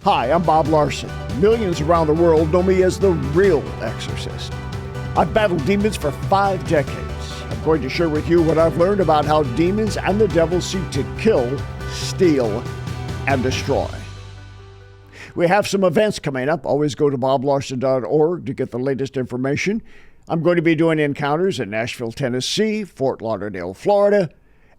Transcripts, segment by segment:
Hi, I'm Bob Larson. Millions around the world know me as the real exorcist. I've battled demons for 5 decades. I'm going to share with you what I've learned about how demons and the devil seek to kill, steal, and destroy. We have some events coming up. Always go to boblarson.org to get the latest information. I'm going to be doing encounters in Nashville, Tennessee, Fort Lauderdale, Florida,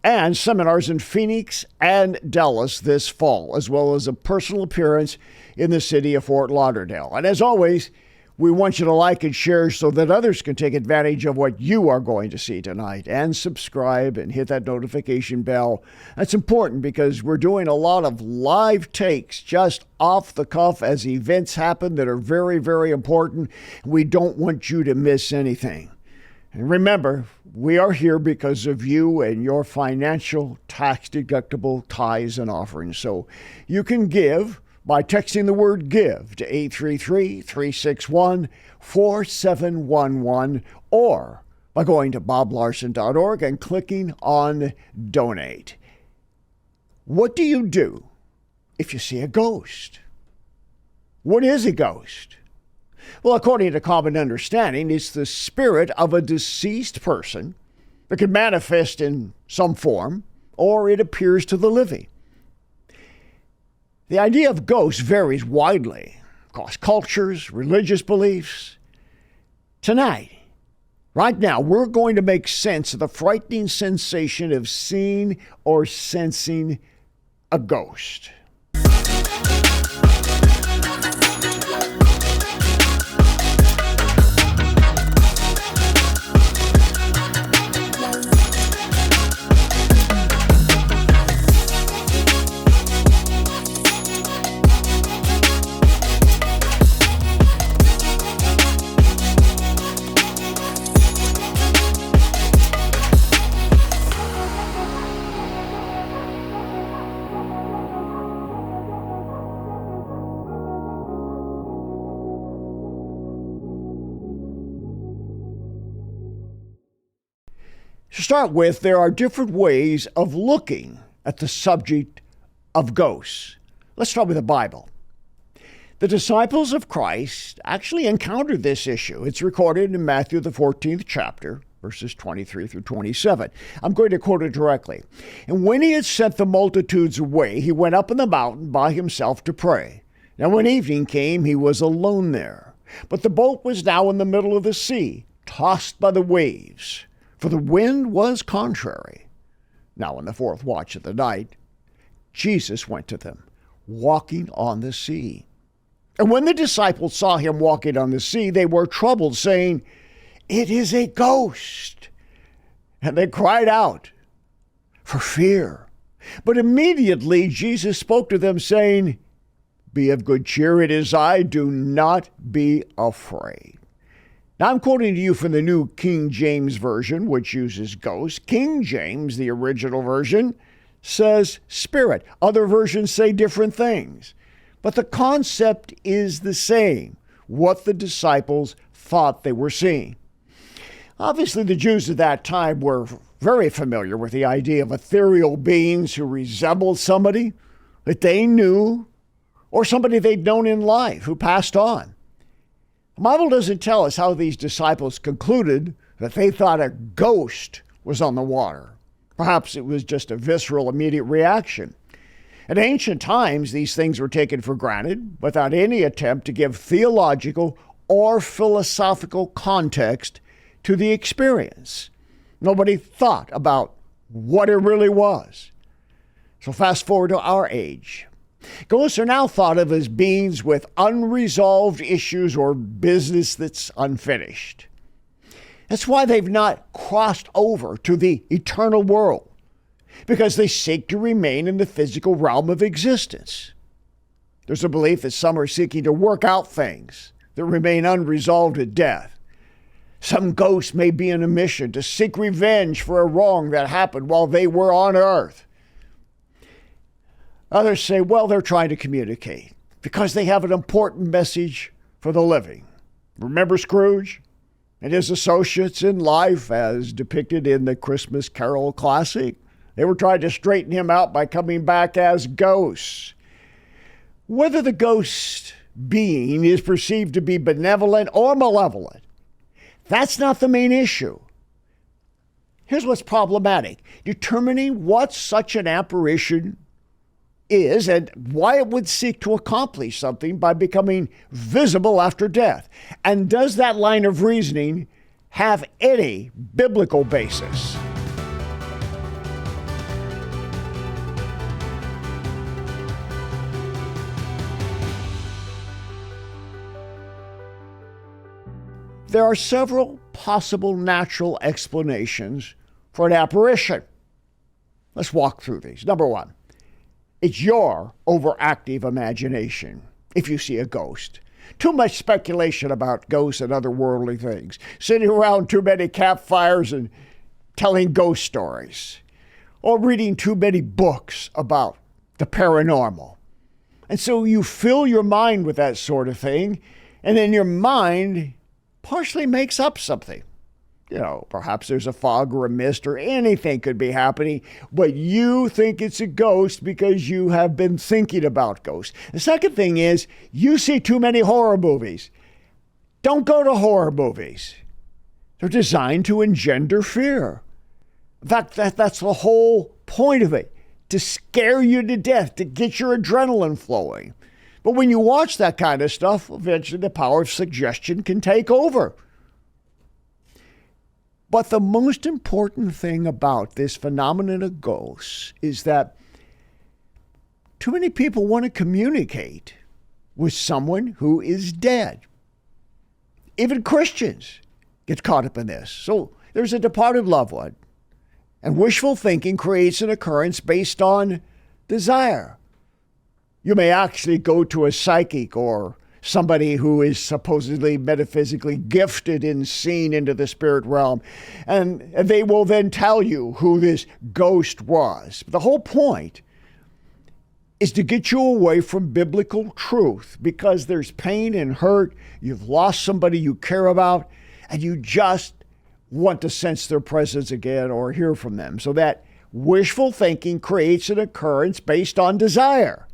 and seminars in Phoenix and Dallas this fall, as well as a personal appearance in the city of Fort Lauderdale. And as always, we want you to like and share so that others can take advantage of what you are going to see tonight, and subscribe and hit that notification bell. That's important because we're doing a lot of live takes just off the cuff as events happen that are very, very important. We don't want you to miss anything. And remember, we are here because of you and your financial tax-deductible tithes and offerings. So you can give by texting the word GIVE to 833-361-4711 or by going to boblarson.org and clicking on Donate. What do you do if you see a ghost? What is a ghost? Well, according to common understanding, it's the spirit of a deceased person that can manifest in some form, or it appears to the living. The idea of ghosts varies widely across cultures, religious beliefs. Tonight, right now, we're going to make sense of the frightening sensation of seeing or sensing a ghost. To start with, there are different ways of looking at the subject of ghosts. Let's start with the Bible. The disciples of Christ actually encountered this issue. It's recorded in Matthew, the 14th chapter, verses 23 through 27. I'm going to quote it directly. And when he had sent the multitudes away, he went up on the mountain by himself to pray. Now when evening came, he was alone there. But the boat was now in the middle of the sea, tossed by the waves, for the wind was contrary. Now in the 4th watch of the night, Jesus went to them, walking on the sea. And when the disciples saw him walking on the sea, they were troubled, saying, "It is a ghost." And they cried out for fear. But immediately Jesus spoke to them, saying, "Be of good cheer, it is I, do not be afraid." Now, I'm quoting to you from the New King James Version, which uses ghosts. King James, the original version, says spirit. Other versions say different things. But the concept is the same, what the disciples thought they were seeing. Obviously, the Jews at that time were very familiar with the idea of ethereal beings who resembled somebody that they knew or somebody they'd known in life who passed on. The Bible doesn't tell us how these disciples concluded that they thought a ghost was on the water. Perhaps it was just a visceral, immediate reaction. In ancient times, these things were taken for granted without any attempt to give theological or philosophical context to the experience. Nobody thought about what it really was. So fast forward to our age. Ghosts are now thought of as beings with unresolved issues or business that's unfinished. That's why they've not crossed over to the eternal world, because they seek to remain in the physical realm of existence. There's a belief that some are seeking to work out things that remain unresolved at death. Some ghosts may be on a mission to seek revenge for a wrong that happened while they were on earth. Others say, well, they're trying to communicate because they have an important message for the living. Remember Scrooge and his associates in life as depicted in the Christmas Carol classic? They were trying to straighten him out by coming back as ghosts. Whether the ghost being is perceived to be benevolent or malevolent, that's not the main issue. Here's what's problematic. Determining what such an apparition is and why it would seek to accomplish something by becoming visible after death. And does that line of reasoning have any biblical basis? There are several possible natural explanations for an apparition. Let's walk through these. Number one, it's your overactive imagination if you see a ghost. Too much speculation about ghosts and other worldly things. Sitting around too many campfires and telling ghost stories. Or reading too many books about the paranormal. And so you fill your mind with that sort of thing, and then your mind partially makes up something. Perhaps there's a fog or a mist or anything could be happening, but you think it's a ghost because you have been thinking about ghosts. The second thing is you see too many horror movies. Don't go to horror movies. They're designed to engender fear. In fact, that's the whole point of it, to scare you to death, to get your adrenaline flowing. But when you watch that kind of stuff, eventually the power of suggestion can take over. But the most important thing about this phenomenon of ghosts is that too many people want to communicate with someone who is dead. Even Christians get caught up in this. So there's a departed loved one, and wishful thinking creates an occurrence based on desire. You may actually go to a psychic or somebody who is supposedly metaphysically gifted in seeing into the spirit realm, and they will then tell you who this ghost was. The whole point is to get you away from biblical truth because there's pain and hurt. You've lost somebody you care about, and you just want to sense their presence again or hear from them. So that wishful thinking creates an occurrence based on desire.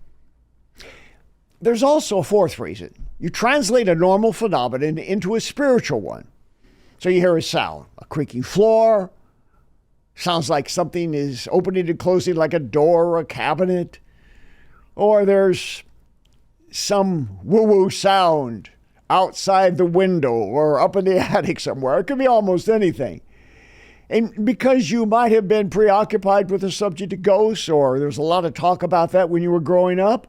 There's also a fourth reason. You translate a normal phenomenon into a spiritual one. So you hear a sound, a creaking floor, sounds like something is opening and closing like a door or a cabinet, or there's some woo-woo sound outside the window or up in the attic somewhere. It could be almost anything. And because you might have been preoccupied with the subject of ghosts, or there's a lot of talk about that when you were growing up,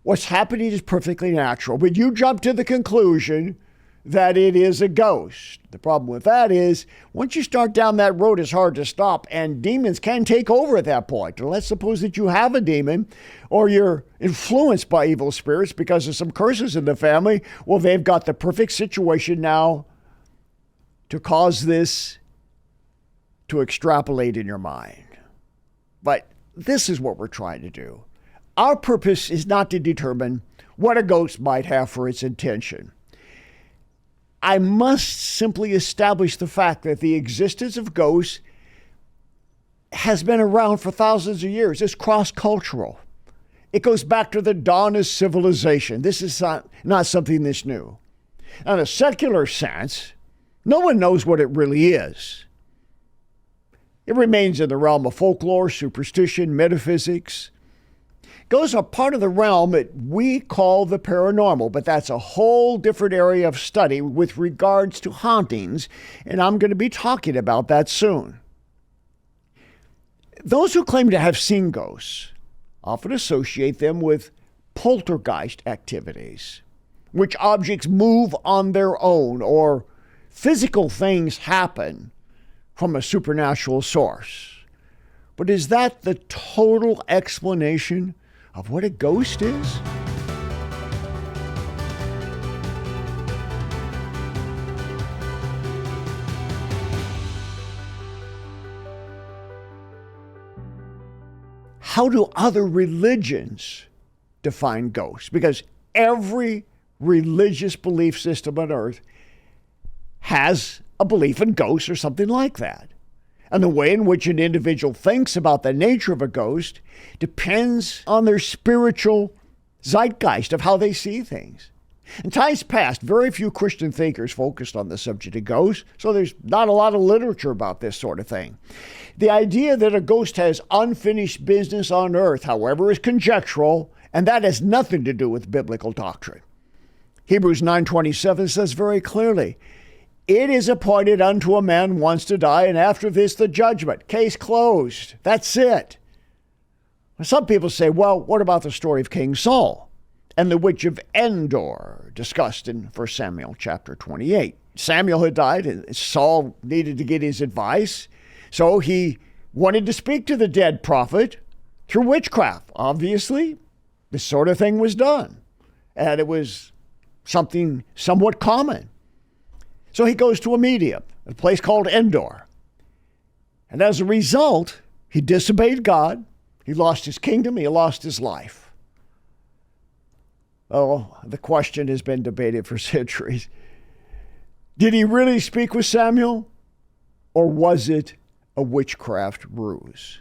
what's happening is perfectly natural, but you jump to the conclusion that it is a ghost. The problem with that is, once you start down that road, it's hard to stop, and demons can take over at that point. And let's suppose that you have a demon, or you're influenced by evil spirits because of some curses in the family. Well, they've got the perfect situation now to cause this to extrapolate in your mind. But this is what we're trying to do. Our purpose is not to determine what a ghost might have for its intention. I must simply establish the fact that the existence of ghosts has been around for thousands of years. It's cross-cultural. It goes back to the dawn of civilization. This is not something that's new. In a secular sense, no one knows what it really is. It remains in the realm of folklore, superstition, metaphysics. Ghosts are part of the realm that we call the paranormal, but that's a whole different area of study with regards to hauntings, and I'm going to be talking about that soon. Those who claim to have seen ghosts often associate them with poltergeist activities, which objects move on their own or physical things happen from a supernatural source. But is that the total explanation of what a ghost is? How do other religions define ghosts? Because every religious belief system on earth has a belief in ghosts or something like that. And the way in which an individual thinks about the nature of a ghost depends on their spiritual zeitgeist of how they see things. In times past, very few Christian thinkers focused on the subject of ghosts, so there's not a lot of literature about this sort of thing. The idea that a ghost has unfinished business on earth, however, is conjectural, and that has nothing to do with biblical doctrine. Hebrews 9:27 says very clearly, "It is appointed unto a man once to die, and after this the judgment." Case closed. That's it. Some people say, well, what about the story of King Saul and the witch of Endor, discussed in 1 Samuel chapter 28? Samuel had died, and Saul needed to get his advice, so he wanted to speak to the dead prophet through witchcraft. Obviously, this sort of thing was done, and it was something somewhat common. So he goes to a medium, a place called Endor. And as a result, he disobeyed God. He lost his kingdom. He lost his life. Oh, the question has been debated for centuries. Did he really speak with Samuel? Or was it a witchcraft ruse?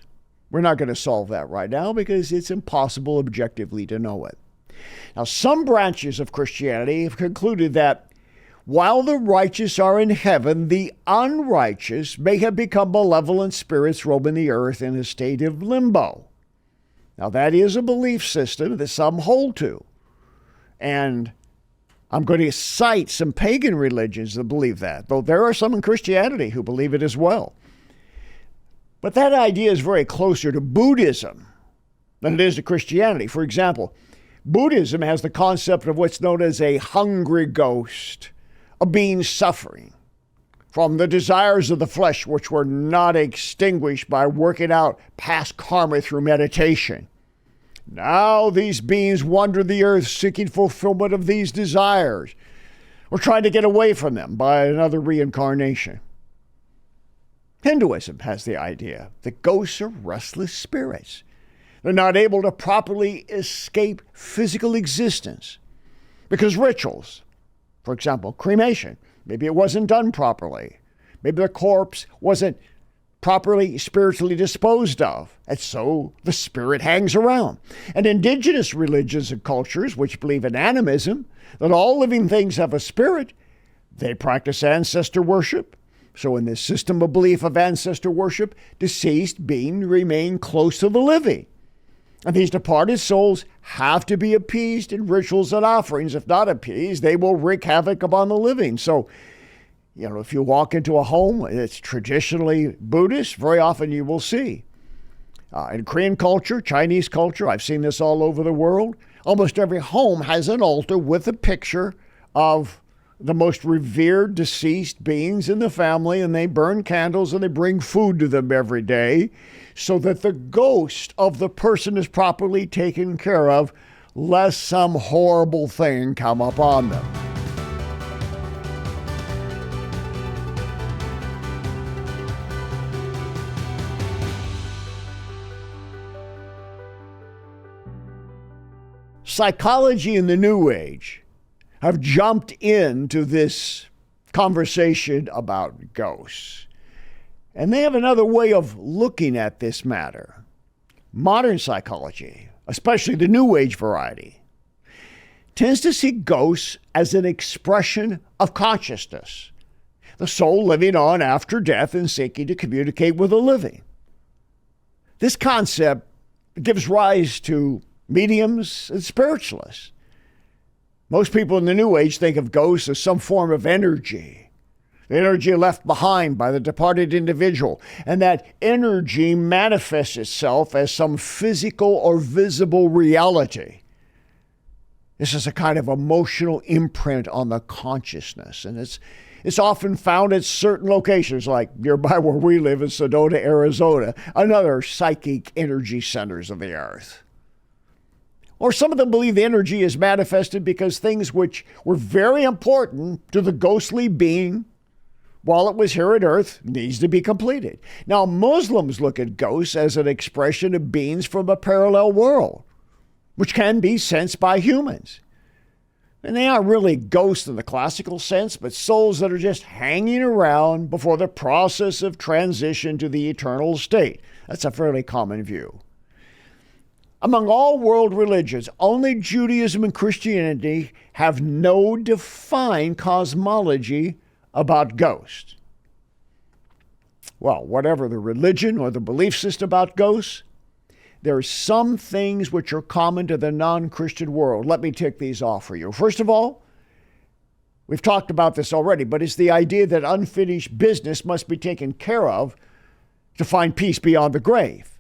We're not going to solve that right now because it's impossible objectively to know it. Now, some branches of Christianity have concluded that while the righteous are in heaven, the unrighteous may have become malevolent spirits roaming the earth in a state of limbo. Now, that is a belief system that some hold to. And I'm going to cite some pagan religions that believe that, though there are some in Christianity who believe it as well. But that idea is very closer to Buddhism than it is to Christianity. For example, Buddhism has the concept of what's known as a hungry ghost, a being suffering from the desires of the flesh, which were not extinguished by working out past karma through meditation. Now these beings wander the earth seeking fulfillment of these desires, or trying to get away from them by another reincarnation. Hinduism has the idea that ghosts are restless spirits. They're not able to properly escape physical existence because rituals, for example, cremation, maybe it wasn't done properly. Maybe the corpse wasn't properly spiritually disposed of, and so the spirit hangs around. And indigenous religions and cultures, which believe in animism, that all living things have a spirit, they practice ancestor worship. So in this system of belief of ancestor worship, deceased beings remain close to the living. And these departed souls have to be appeased in rituals and offerings. If not appeased, they will wreak havoc upon the living. So, if you walk into a home that's traditionally Buddhist, very often you will see. In Korean culture, Chinese culture, I've seen this all over the world, almost every home has an altar with a picture of the most revered deceased beings in the family, and they burn candles and they bring food to them every day so that the ghost of the person is properly taken care of, lest some horrible thing come upon them. Psychology in the New Age have jumped into this conversation about ghosts. And they have another way of looking at this matter. Modern psychology, especially the New Age variety, tends to see ghosts as an expression of consciousness, the soul living on after death and seeking to communicate with the living. This concept gives rise to mediums and spiritualists. Most people in the New Age think of ghosts as some form of energy, the energy left behind by the departed individual, and that energy manifests itself as some physical or visible reality. This is a kind of emotional imprint on the consciousness, and it's often found at certain locations, like nearby where we live in Sedona, Arizona, and other psychic energy centers of the earth. Or some of them believe the energy is manifested because things which were very important to the ghostly being while it was here on earth needs to be completed. Now, Muslims look at ghosts as an expression of beings from a parallel world, which can be sensed by humans. And they aren't really ghosts in the classical sense, but souls that are just hanging around before the process of transition to the eternal state. That's a fairly common view. Among all world religions, only Judaism and Christianity have no defined cosmology about ghosts. Well, whatever the religion or the belief system about ghosts, there are some things which are common to the non-Christian world. Let me tick these off for you. First of all, we've talked about this already, but it's the idea that unfinished business must be taken care of to find peace beyond the grave.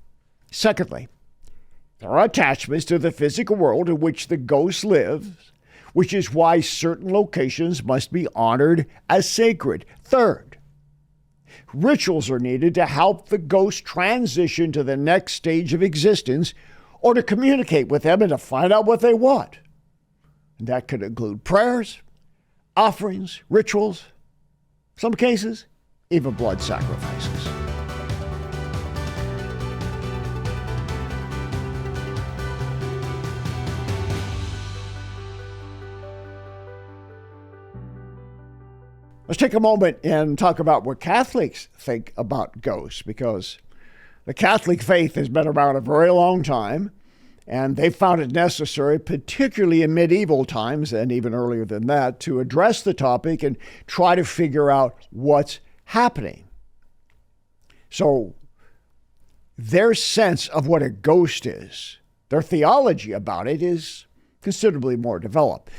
Secondly, there are attachments to the physical world in which the ghost lives, which is why certain locations must be honored as sacred. Third, rituals are needed to help the ghost transition to the next stage of existence or to communicate with them and to find out what they want. And that could include prayers, offerings, rituals, some cases, even blood sacrifices. Let's take a moment and talk about what Catholics think about ghosts, because the Catholic faith has been around a very long time, and they found it necessary, particularly in medieval times and even earlier than that, to address the topic and try to figure out what's happening. So their sense of what a ghost is, their theology about it, is considerably more developed.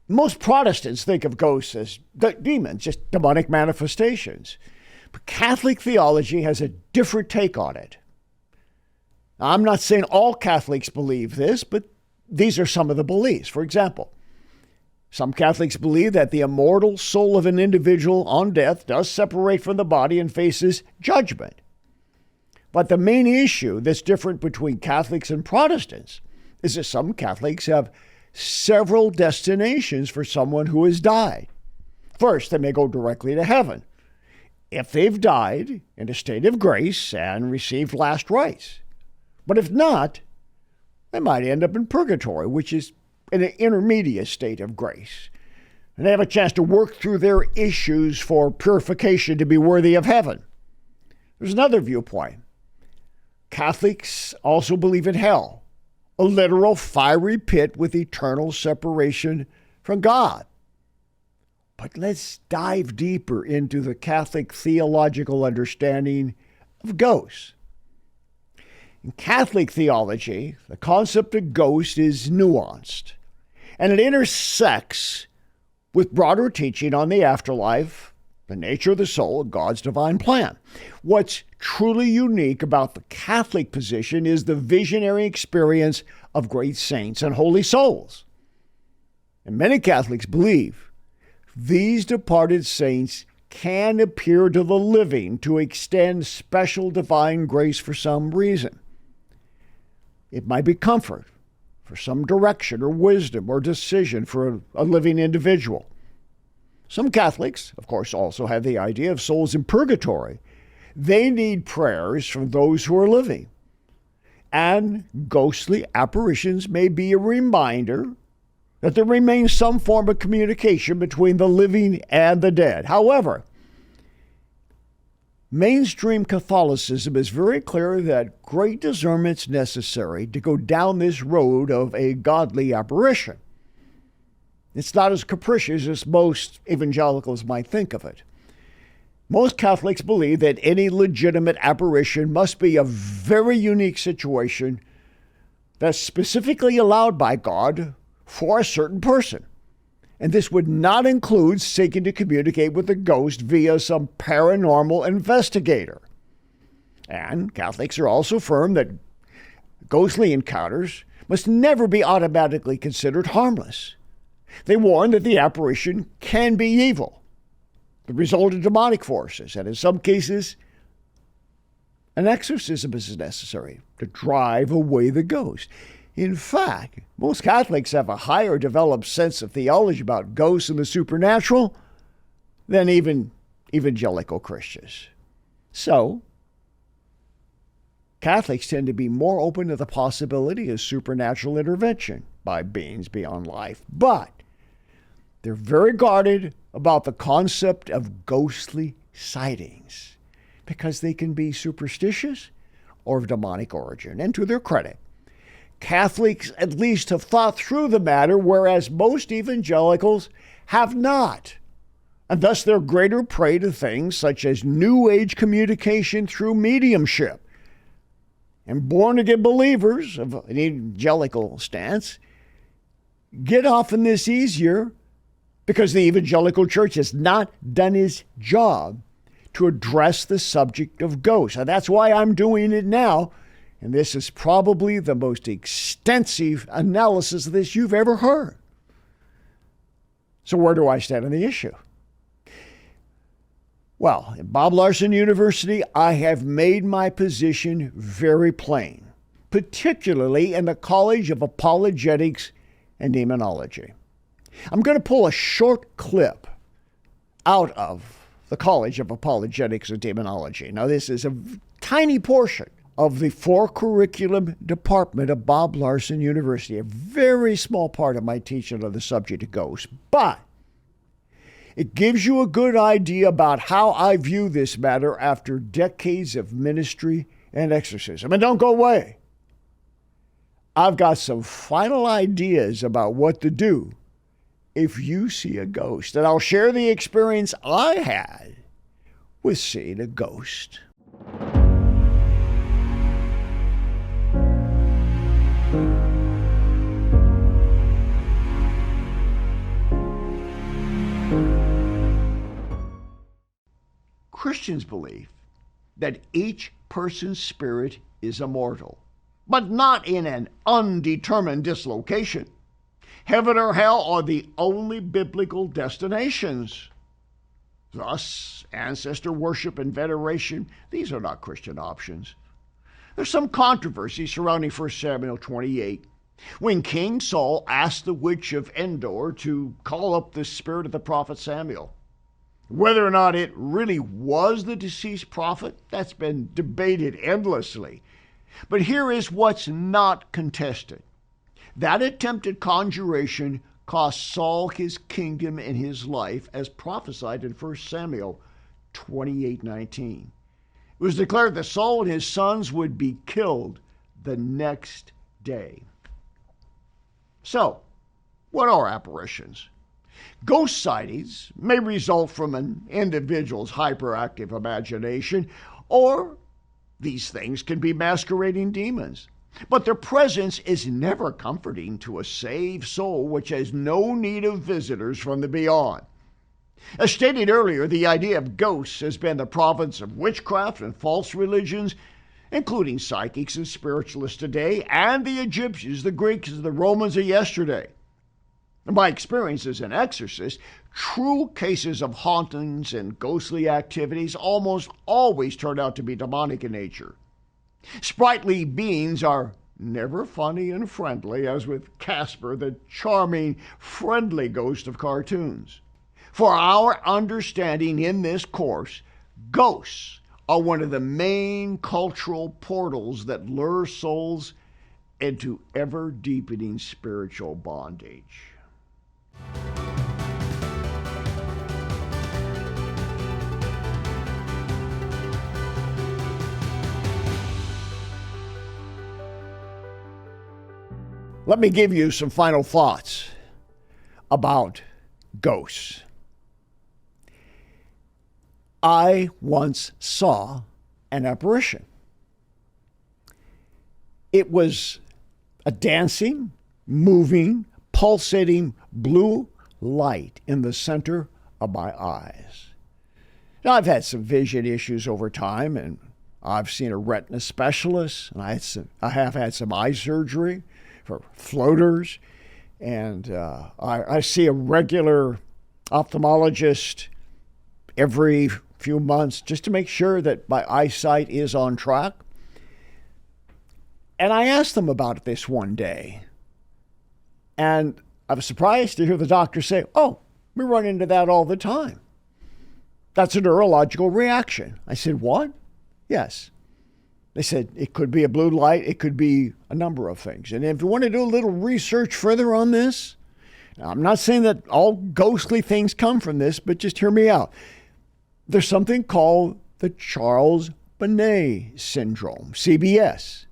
Most Protestants think of ghosts as demons, just demonic manifestations. But Catholic theology has a different take on it. Now, I'm not saying all Catholics believe this, but these are some of the beliefs. For example, some Catholics believe that the immortal soul of an individual on death does separate from the body and faces judgment. But the main issue that's different between Catholics and Protestants is that some Catholics have several destinations for someone who has died. First, they may go directly to heaven if they've died in a state of grace and received last rites. But if not, they might end up in purgatory, which is an intermediate state of grace. And they have a chance to work through their issues for purification to be worthy of heaven. There's another viewpoint. Catholics also believe in hell, a literal fiery pit with eternal separation from God. But let's dive deeper into the Catholic theological understanding of ghosts. In Catholic theology, the concept of ghost is nuanced, and it intersects with broader teaching on the afterlife, the nature of the soul, and God's divine plan. What's truly unique about the Catholic position is the visionary experience of great saints and holy souls. And many Catholics believe these departed saints can appear to the living to extend special divine grace for some reason. It might be comfort, for some direction or wisdom or decision for a living individual. Some Catholics, of course, also have the idea of souls in purgatory. They need prayers from those who are living. And ghostly apparitions may be a reminder that there remains some form of communication between the living and the dead. However, mainstream Catholicism is very clear that great discernment's necessary to go down this road of a godly apparition. It's not as capricious as most evangelicals might think of it. Most Catholics believe that any legitimate apparition must be a very unique situation that's specifically allowed by God for a certain person. And this would not include seeking to communicate with a ghost via some paranormal investigator. And Catholics are also firm that ghostly encounters must never be automatically considered harmless. They warn that the apparition can be evil, the result of demonic forces, and in some cases, an exorcism is necessary to drive away the ghost. In fact, most Catholics have a higher developed sense of theology about ghosts and the supernatural than even evangelical Christians. So, Catholics tend to be more open to the possibility of supernatural intervention by beings beyond life. But they're very guarded about the concept of ghostly sightings because they can be superstitious or of demonic origin. And to their credit, Catholics at least have thought through the matter, whereas most evangelicals have not. And thus they're greater prey to things such as New Age communication through mediumship. And born-again believers of an evangelical stance get off in this easier because the evangelical church has not done its job to address the subject of ghosts. And that's why I'm doing it now. And this is probably the most extensive analysis of this you've ever heard. So where do I stand on the issue? Well, at Bob Larson University, I have made my position very plain, particularly in the College of Apologetics and Demonology. I'm going to pull a short clip out of the College of Apologetics and Demonology. Now, this is a tiny portion of the four curriculum department of Bob Larson University, a very small part of my teaching of the subject of ghosts. But it gives you a good idea about how I view this matter after decades of ministry and exorcism. And don't go away. I've got some final ideas about what to do if you see a ghost. And I'll share the experience I had with seeing a ghost. Christians believe that each person's spirit is immortal, but not in an undetermined dislocation. Heaven or hell are the only biblical destinations. Thus, ancestor worship and veneration, these are not Christian options. There's some controversy surrounding 1 Samuel 28, when King Saul asked the witch of Endor to call up the spirit of the prophet Samuel. Whether or not it really was the deceased prophet, that's been debated endlessly. But here is what's not contested. That attempted conjuration cost Saul his kingdom and his life, as prophesied in 1 Samuel 28:19. It was declared that Saul and his sons would be killed the next day. So, what are apparitions? Ghost sightings may result from an individual's hyperactive imagination, or these things can be masquerading demons. But their presence is never comforting to a saved soul which has no need of visitors from the beyond. As stated earlier, the idea of ghosts has been the province of witchcraft and false religions, including psychics and spiritualists today, and the Egyptians, the Greeks, and the Romans of yesterday. In my experience as an exorcist, true cases of hauntings and ghostly activities almost always turn out to be demonic in nature. Sprightly beings are never funny and friendly, as with Casper, the charming, friendly ghost of cartoons. For our understanding in this course, ghosts are one of the main cultural portals that lure souls into ever-deepening spiritual bondage. Let me give you some final thoughts about ghosts. I once saw an apparition. It was a dancing, moving, pulsating blue light in the center of my eyes. Now, I've had some vision issues over time, and I've seen a retina specialist, and I have had some eye surgery for floaters, and I see a regular ophthalmologist every few months just to make sure that my eyesight is on track. And I asked them about this one day, and I was surprised to hear the doctor say, "Oh, we run into that all the time. That's a neurological reaction." I said, "What?" "Yes." They said, "It could be a blue light. It could be a number of things." And if you want to do a little research further on this, I'm not saying that all ghostly things come from this, but just hear me out. There's something called the Charles Bonnet syndrome, CBS.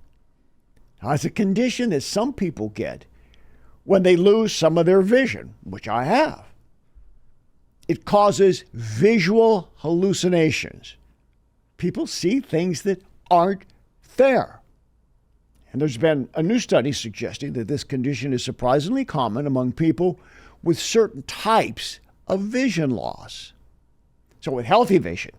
Now, it's a condition that some people get when they lose some of their vision, which I have. It causes visual hallucinations. People see things that aren't there. And there's been a new study suggesting that this condition is surprisingly common among people with certain types of vision loss. So with healthy vision,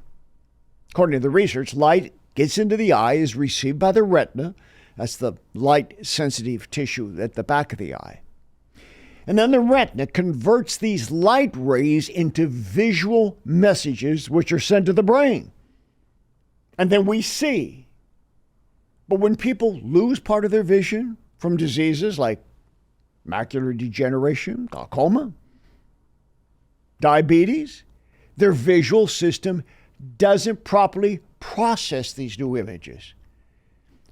according to the research, light gets into the eye, is received by the retina. That's the light-sensitive tissue at the back of the eye. And then the retina converts these light rays into visual messages which are sent to the brain. And then we see. But when people lose part of their vision from diseases like macular degeneration, glaucoma, diabetes, their visual system doesn't properly process these new images.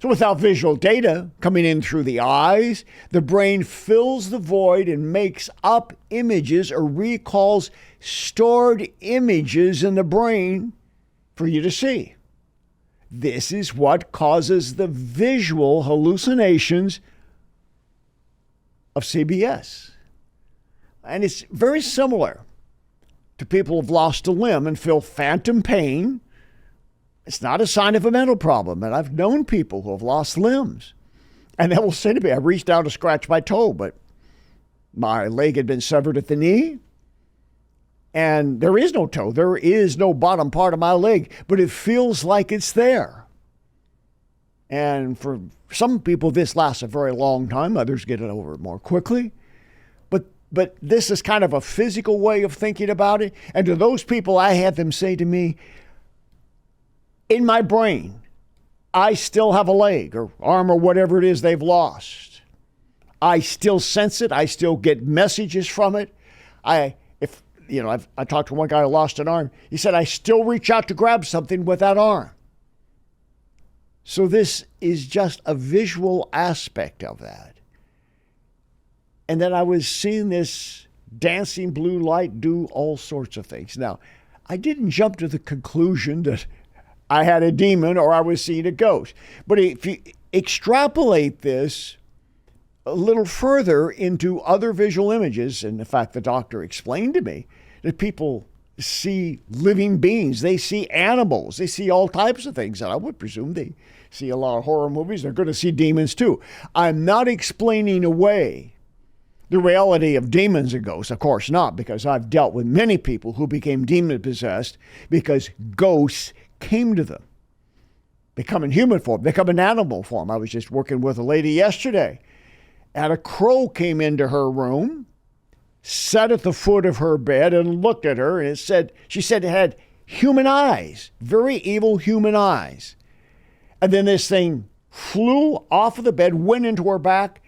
So without visual data coming in through the eyes, the brain fills the void and makes up images or recalls stored images in the brain for you to see. This is what causes the visual hallucinations of CBS. And it's very similar to people who've lost a limb and feel phantom pain. It's not a sign of a mental problem. And I've known people who have lost limbs. And they will say to me, I reached out to scratch my toe, but my leg had been severed at the knee. And there is no toe. There is no bottom part of my leg, but it feels like it's there. And for some people, this lasts a very long time. Others get it over more quickly. But this is kind of a physical way of thinking about it. And to those people, I had them say to me, in my brain, I still have a leg or arm or whatever it is they've lost. I still sense it. I still get messages from it. I talked to one guy who lost an arm. He said, I still reach out to grab something with that arm. So this is just a visual aspect of that. And then I was seeing this dancing blue light do all sorts of things. Now, I didn't jump to the conclusion that I had a demon or I was seeing a ghost. But if you extrapolate this a little further into other visual images, and in fact, the doctor explained to me that people see living beings, they see animals, they see all types of things, and I would presume they see a lot of horror movies. They're going to see demons too. I'm not explaining away the reality of demons and ghosts, of course not, because I've dealt with many people who became demon-possessed because ghosts came to them. They come in human form. They come in animal form. I was just working with a lady yesterday, and a crow came into her room, sat at the foot of her bed, and looked at her, and she said it had human eyes, very evil human eyes. And then this thing flew off of the bed, went into her back,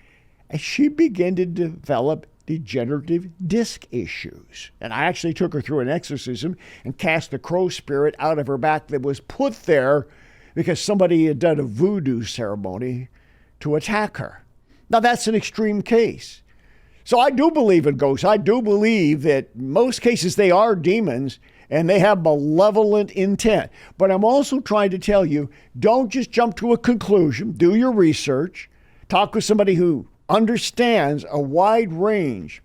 and she began to develop degenerative disc issues. And I actually took her through an exorcism and cast the crow spirit out of her back that was put there because somebody had done a voodoo ceremony to attack her. Now, that's an extreme case. So I do believe in ghosts. I do believe that in most cases they are demons and they have malevolent intent. But I'm also trying to tell you, don't just jump to a conclusion. Do your research. Talk with somebody who understands a wide range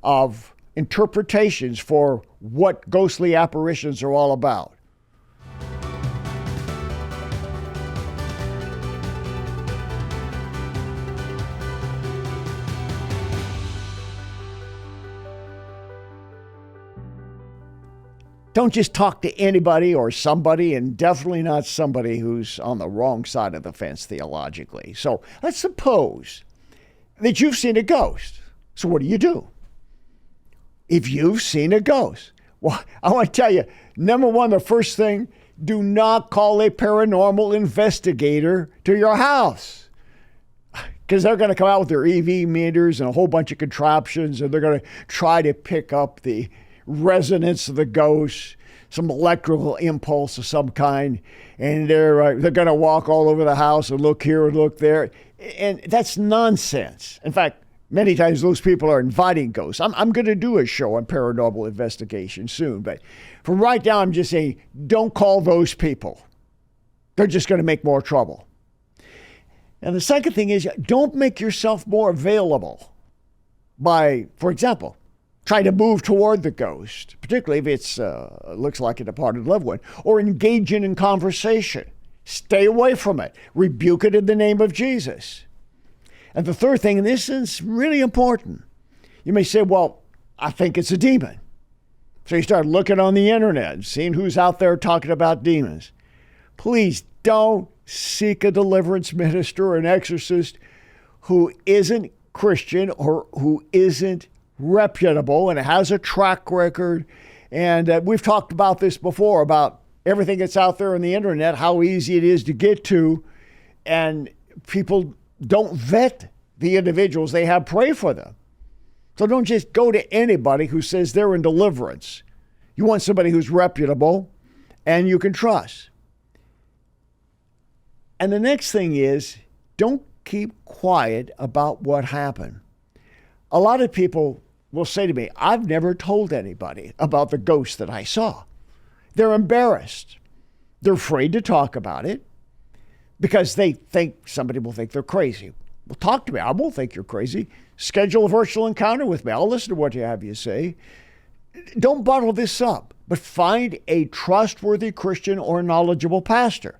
of interpretations for what ghostly apparitions are all about. Don't just talk to anybody or somebody, and definitely not somebody who's on the wrong side of the fence theologically. So let's suppose that you've seen a ghost. So what do? If you've seen a ghost, well, I want to tell you, number one, the first thing, do not call a paranormal investigator to your house, because they're going to come out with their EV meters and a whole bunch of contraptions, and they're going to try to pick up the resonance of the ghost, some electrical impulse of some kind, and they're going to walk all over the house and look here and look there. And that's nonsense. In fact, many times those people are inviting ghosts. I'm going to do a show on paranormal investigation soon, but for right now, I'm just saying, don't call those people. They're just going to make more trouble. And the second thing is, don't make yourself more available by, for example, trying to move toward the ghost, particularly if it's looks like a departed loved one, or engaging in conversation. Stay away from it. Rebuke it in the name of Jesus. And the third thing, and this is really important, you may say, well, I think it's a demon. So you start looking on the internet, seeing who's out there talking about demons. Please don't seek a deliverance minister or an exorcist who isn't Christian or who isn't reputable and has a track record. And we've talked about this before, about everything that's out there on the internet, how easy it is to get to. And people don't vet the individuals they have pray for them. So don't just go to anybody who says they're in deliverance. You want somebody who's reputable and you can trust. And the next thing is, don't keep quiet about what happened. A lot of people will say to me, I've never told anybody about the ghost that I saw. They're embarrassed. They're afraid to talk about it because they think somebody will think they're crazy. Well, talk to me. I won't think you're crazy. Schedule a virtual encounter with me. I'll listen to what you have to say. Don't bottle this up, but find a trustworthy Christian or knowledgeable pastor.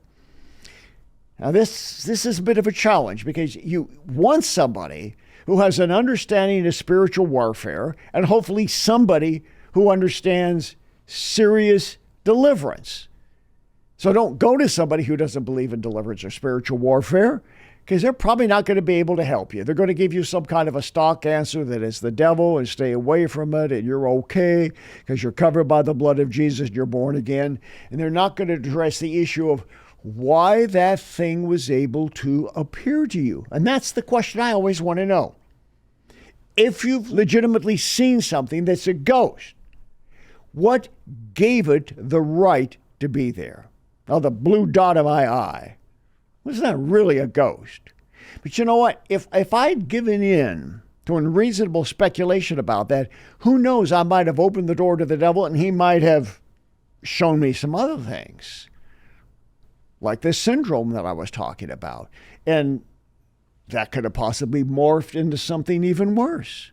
Now, this is a bit of a challenge because you want somebody who has an understanding of spiritual warfare and hopefully somebody who understands serious deliverance. So don't go to somebody who doesn't believe in deliverance or spiritual warfare, because they're probably not going to be able to help you. They're going to give you some kind of a stock answer that it's the devil and stay away from it and you're okay because you're covered by the blood of Jesus and you're born again. And they're not going to address the issue of why that thing was able to appear to you. And that's the question I always want to know. If you've legitimately seen something that's a ghost, what gave it the right to be there? Now, the blue dot of my eye was not really a ghost. But you know what? If I'd given in to unreasonable speculation about that, who knows, I might have opened the door to the devil and he might have shown me some other things, like this syndrome that I was talking about. And that could have possibly morphed into something even worse.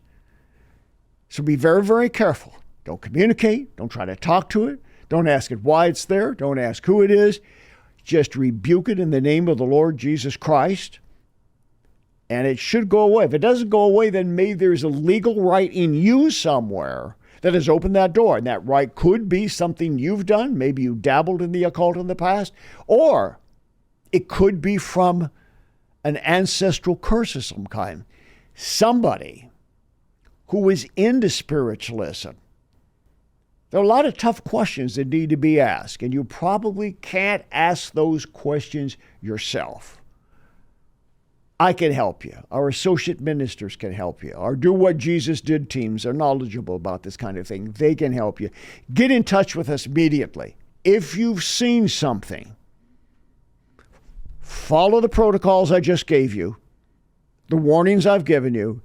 So be very, very careful. Don't communicate. Don't try to talk to it. Don't ask it why it's there. Don't ask who it is. Just rebuke it in the name of the Lord Jesus Christ, and it should go away. If it doesn't go away, then maybe there's a legal right in you somewhere that has opened that door, and that right could be something you've done. Maybe you dabbled in the occult in the past, or it could be from an ancestral curse of some kind. Somebody who is into spiritualism. There are a lot of tough questions that need to be asked, and you probably can't ask those questions yourself. I can help you. Our associate ministers can help you. Our Do What Jesus Did teams are knowledgeable about this kind of thing. They can help you. Get in touch with us immediately. If you've seen something, follow the protocols I just gave you, the warnings I've given you,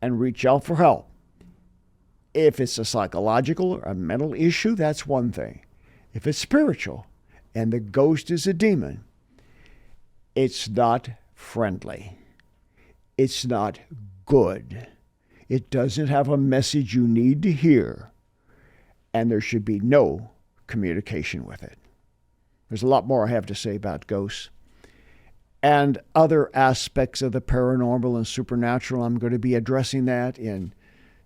and reach out for help. If it's a psychological or a mental issue, that's one thing. If it's spiritual and the ghost is a demon, it's not friendly. It's not good. It doesn't have a message you need to hear, and there should be no communication with it. There's a lot more I have to say about ghosts and other aspects of the paranormal and supernatural. I'm going to be addressing that in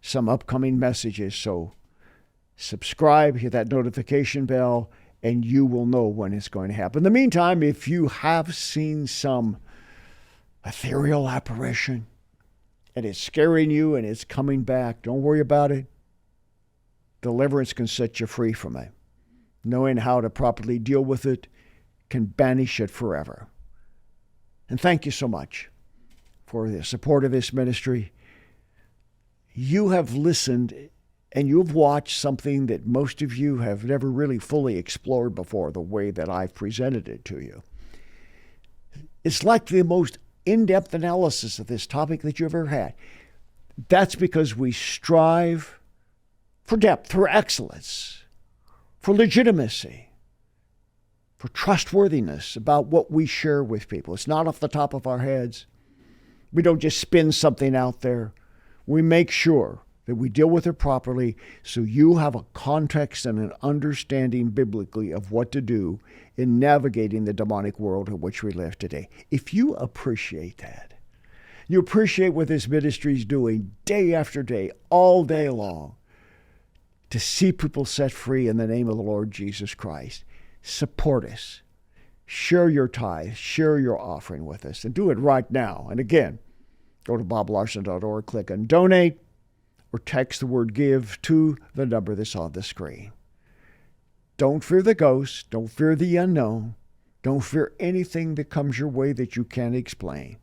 some upcoming messages. So subscribe, hit that notification bell, and you will know when it's going to happen. In the meantime, if you have seen some ethereal apparition and it's scaring you and it's coming back, don't worry about it. Deliverance can set you free from it. Knowing how to properly deal with it can banish it forever. And thank you so much for the support of this ministry. You have listened and you've watched something that most of you have never really fully explored before, the way that I've presented it to you. It's like the most in-depth analysis of this topic that you've ever had. That's because we strive for depth, for excellence, for legitimacy. for trustworthiness about what we share with people. It's not off the top of our heads. We don't just spin something out there. We make sure that we deal with it properly so you have a context and an understanding biblically of what to do in navigating the demonic world in which we live today. If you appreciate that, you appreciate what this ministry is doing day after day, all day long, to see people set free in the name of the Lord Jesus Christ, support us. Share your tithe, share your offering with us, and do it right now. And again, go to boblarson.org, click on donate, or text the word give to the number that's on the screen. Don't fear the ghosts. Don't fear the unknown. Don't fear anything that comes your way that you can't explain.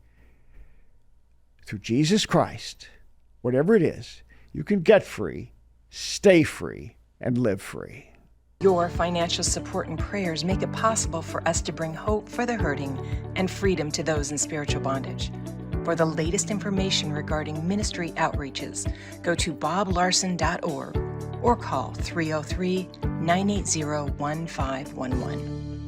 Through Jesus Christ, whatever it is, you can get free, stay free, and live free. Your financial support and prayers make it possible for us to bring hope for the hurting and freedom to those in spiritual bondage. For the latest information regarding ministry outreaches, go to boblarson.org or call 303-980-1511.